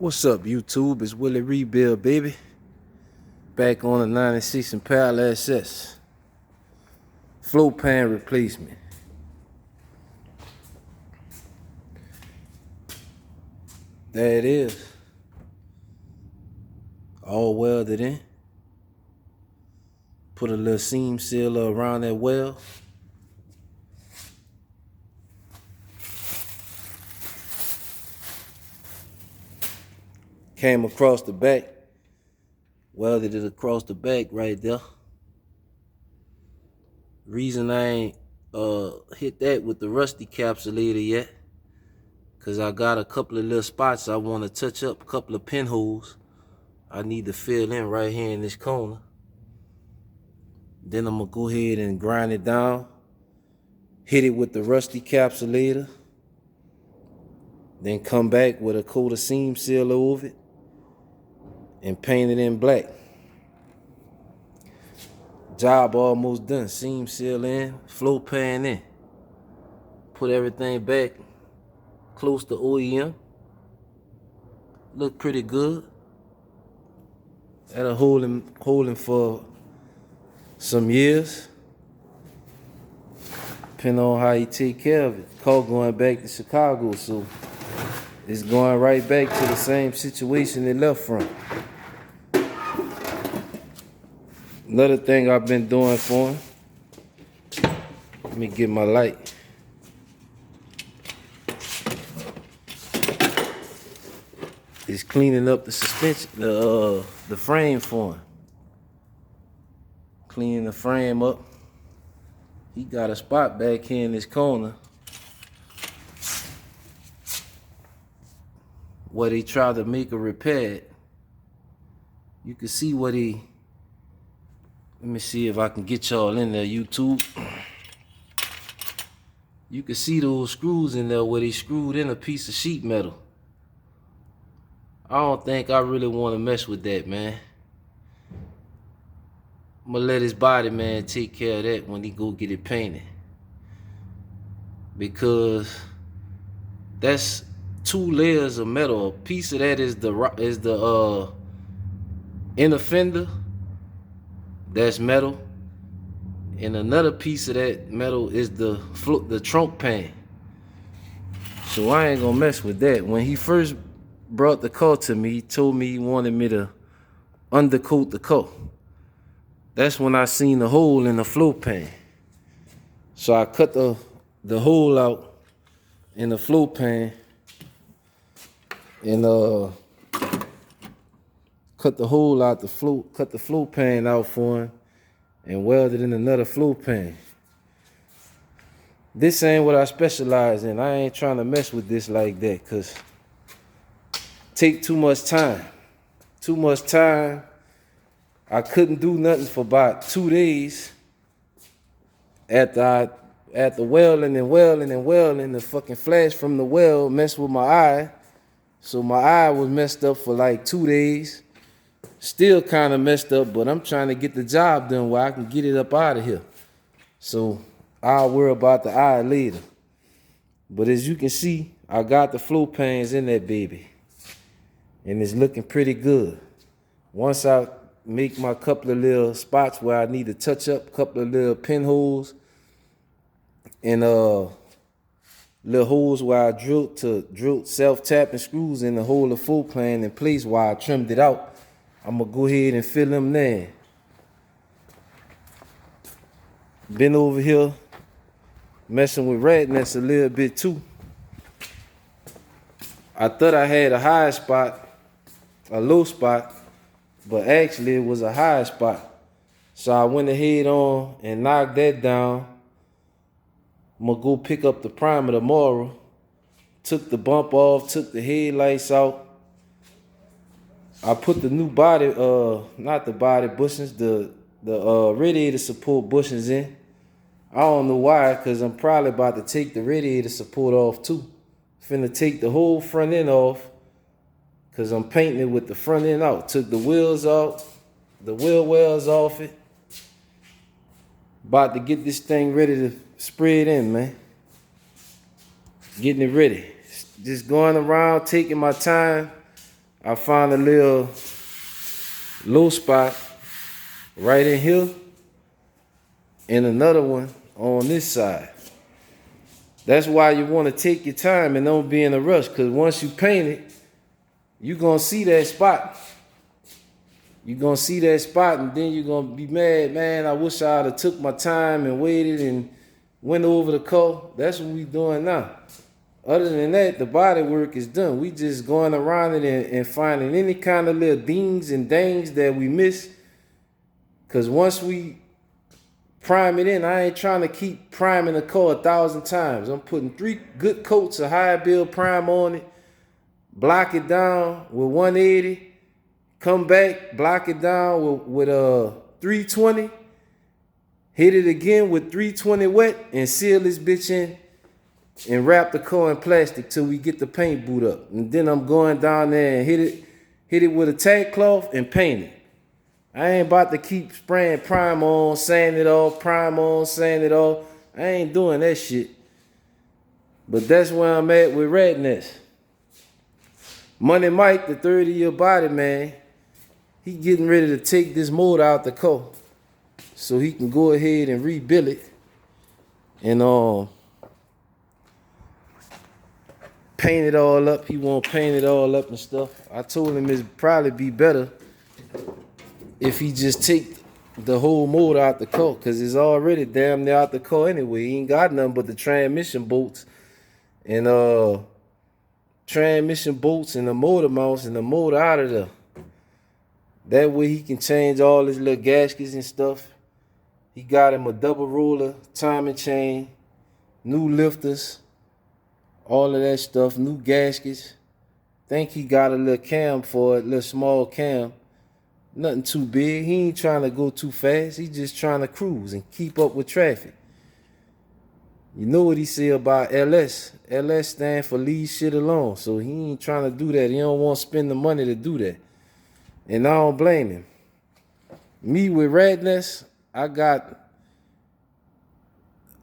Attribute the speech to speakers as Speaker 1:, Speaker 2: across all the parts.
Speaker 1: What's up, YouTube? It's Willie Rebuild, baby. Back on the 96 Impala SS. Float pan replacement. There it is. All welded in. Put a little seam sealer around that weld. Came across the back. Welded it across the back right there. Reason I ain't hit that with the rusty capsulator yet, cause I got a couple of little spots I want to touch up, a couple of pinholes I need to fill in right here in this corner. Then I'm gonna go ahead and grind it down, hit it with the rusty capsulator, then come back with a coat of seam sealer over it and paint it in black. Job almost done. Seam seal in, float pan in. Put everything back close to OEM. Look pretty good. That'll hold him for some years. Depending on how you take care of it. Car going back to Chicago, so it's going right back to the same situation it left from. Another thing I've been doing for him, let me get my light. Is cleaning up the suspension, the frame for him. Cleaning the frame up. He got a spot back here in this corner where they tried to make a repair. You can see what he. Let me see if I can get y'all in there, YouTube. You can see those screws in there where they screwed in a piece of sheet metal. I don't think I really want to mess with that, man. I'm gonna let his body man take care of that when he go get it painted. Because that's 2 layers of metal. A piece of that is the inner fender. That's metal. And another piece of that metal is the trunk pan. So I ain't gonna mess with that. When he first brought the car to me, he told me he wanted me to undercoat the car. That's when I seen the hole in the float pan. So I cut the hole out in the float pan and cut the hole out cut the float pan out for him and welded in another float pan. This ain't what I specialize in. I ain't trying to mess with this like that, cause take too much time. Too much time. I couldn't do nothing for about 2 days after welding, the fucking flash from the weld messed with my eye. So my eye was messed up for like 2 days. Still kind of messed up, but I'm trying to get the job done where I can get it up out of here. So I'll worry about the eye later. But as you can see, I got the float pans in that baby. And it's looking pretty good. Once I make my couple of little spots where I need to touch up, a couple of little pinholes, and little holes where I drilled self-tapping screws in the hole of float pan in place while I trimmed it out, I'm gonna go ahead and fill them there. Been over here messing with rat nets a little bit too. I thought I had a high spot, a low spot, but actually it was a high spot. So I went ahead on and knocked that down. I'm gonna go pick up the primer tomorrow. Took the bump off, took the headlights out. I put the new body, not the body bushings, the radiator support bushings in. I don't know why, cause I'm probably about to take the radiator support off too. Finna take the whole front end off, cause I'm painting it with the front end out. Took the wheels out, the wheel wells off it. About to get this thing ready to spray it in, man. Getting it ready. Just going around, taking my time, I found a little low spot right in here and another one on this side. That's why you want to take your time and don't be in a rush, because once you paint it, you're going to see that spot. You're going to see that spot, and then you're going to be mad, man, I wish I would have took my time and waited and went over the color. That's what we doing now. Other than that, the body work is done. We just going around it and finding any kind of little dings and dangs that we miss. Because once we prime it in, I ain't trying to keep priming the car 1,000 times. I'm putting 3 good coats of high build prime on it, block it down with 180, come back, block it down with 320, hit it again with 320 wet, and seal this bitch in and wrap the car in plastic till we get the paint boot up. And then I'm going down there and hit it with a tack cloth and paint it. I ain't about to keep spraying prime on, sand it off, prime on, sand it off. I ain't doing that shit. But that's where I'm at with Redness. Money Mike, the 30-year body man, he getting ready to take this motor out the car so he can go ahead and rebuild it and paint it all up. He won't paint it all up and stuff. I told him it'd probably be better if he just take the whole motor out the car, because it's already damn near out the car anyway. He ain't got nothing but the transmission bolts and the motor mounts and the motor out of there. That way he can change all his little gaskets and stuff. He got him a double roller timing chain, new lifters, all of that stuff, new gaskets. Think he got a little cam for it, little small cam. Nothing too big. He ain't trying to go too fast. He just trying to cruise and keep up with traffic. You know what he say about LS. LS stand for leave shit alone. So he ain't trying to do that. He don't want to spend the money to do that. And I don't blame him. Me with Redness, I got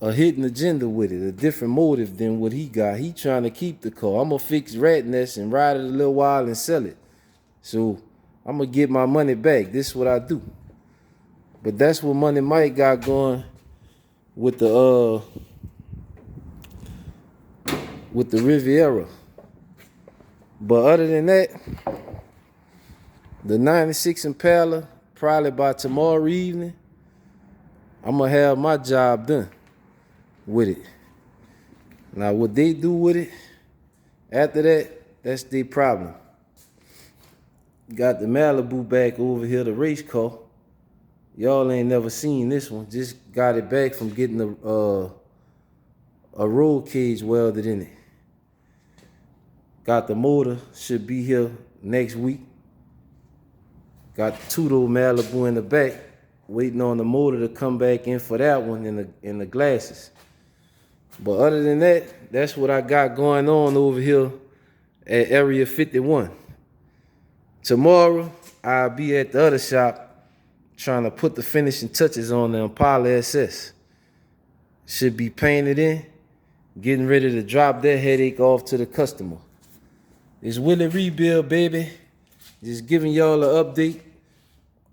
Speaker 1: a hidden agenda with it, a different motive than what he got. He trying to keep the car. I'm going to fix Redness and ride it a little while and sell it. So I'm going to get my money back. This is what I do. But that's what Money Mike got going with the Riviera. But other than that, the 96 Impala, probably by tomorrow evening, I'm going to have my job done with it. Now, what they do with it after that, that's their problem. Got the Malibu back over here, the race car. Y'all ain't never seen this one. Just got it back from getting a roll cage welded in it. Got the motor, should be here next week. Got the two-door Malibu in the back, waiting on the motor to come back in for that one in the glasses. But other than that, that's what I got going on over here at Area 51. Tomorrow, I'll be at the other shop trying to put the finishing touches on the Impala SS. Should be painted in, getting ready to drop that headache off to the customer. It's Willie Rebuild, baby. Just giving y'all an update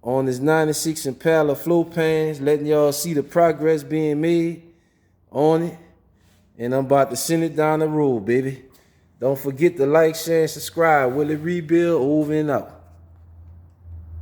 Speaker 1: on this 96 Impala flow pans, letting y'all see the progress being made on it. And I'm about to send it down the road, baby. Don't forget to like, share, and subscribe. Willie Rebuild, over and out.